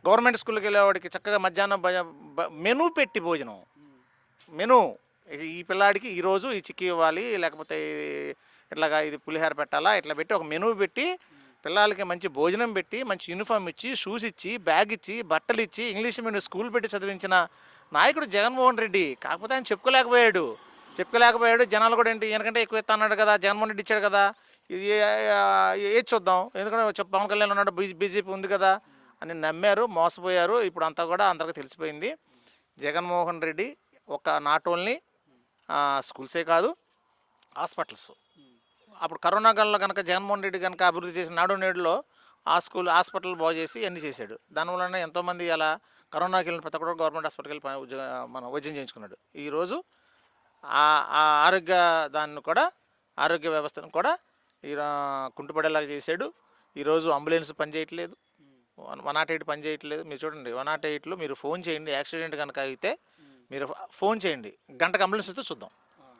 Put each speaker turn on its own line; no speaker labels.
Government స్కూల్కి వెళ్ళేవాడికి చక్కగా మధ్యాహ్నం మెనూ పెట్టి భోజనం మెనూ ఈ పిల్లాడికి ఈరోజు ఈ చిక్కీ ఇవ్వాలి, లేకపోతే ఇట్లాగా ఇది పులిహోర పెట్టాలా, ఇట్లా పెట్టి ఒక మెనూ పెట్టి పిల్లలకి మంచి భోజనం పెట్టి మంచి యూనిఫామ్ ఇచ్చి షూస్ ఇచ్చి బ్యాగ్ ఇచ్చి బట్టలు ఇచ్చి ఇంగ్లీష్ మీడియం స్కూల్ పెట్టి చదివించిన నాయకుడు జగన్మోహన్ రెడ్డి. కాకపోతే ఆయన చెప్పుకోలేకపోయాడు. జనాలు కూడా ఏంటి ఎందుకంటే ఎక్కువ ఇస్తా అన్నాడు కదా, జగన్మోహన్ రెడ్డి ఇచ్చాడు కదా, ఇది ఏది చూద్దాం, ఎందుకంటే పవన్ కళ్యాణ్ ఉన్నాడు, బీజేపీ ఉంది కదా అని నమ్మారు, మోసపోయారు. ఇప్పుడు అంతా కూడా అందరికీ తెలిసిపోయింది. జగన్మోహన్ రెడ్డి ఒక నాట్ ఓన్లీ స్కూల్సే కాదు, హాస్పిటల్స్. అప్పుడు కరోనా కాలంలో కనుక జగన్మోహన్ రెడ్డి కనుక అభివృద్ధి చేసిన నాడు నేడులో హాస్పిటల్ బాగు చేసి అన్నీ చేశాడు. దానివల్ల ఎంతోమంది అలా కరోనాకి వెళ్ళిన ప్రతి ఒక్కరు గవర్నమెంట్ హాస్పిటల్కి వెళ్ళి మనం వైద్యం చేయించుకున్నాడు. ఈరోజు ఆరోగ్య దాన్ని కూడా ఆరోగ్య వ్యవస్థను కూడా కుంటుపడేలాగా చేశాడు. ఈరోజు అంబులెన్స్ పనిచేయట్లేదు, 108 పనిచేయట్లేదు. మీరు చూడండి, 108లో మీరు ఫోన్ చేయండి, యాక్సిడెంట్ కనుక అయితే మీరు ఫోన్ చేయండి, గంటకు అంబులెన్స్ వస్తే చూద్దాం.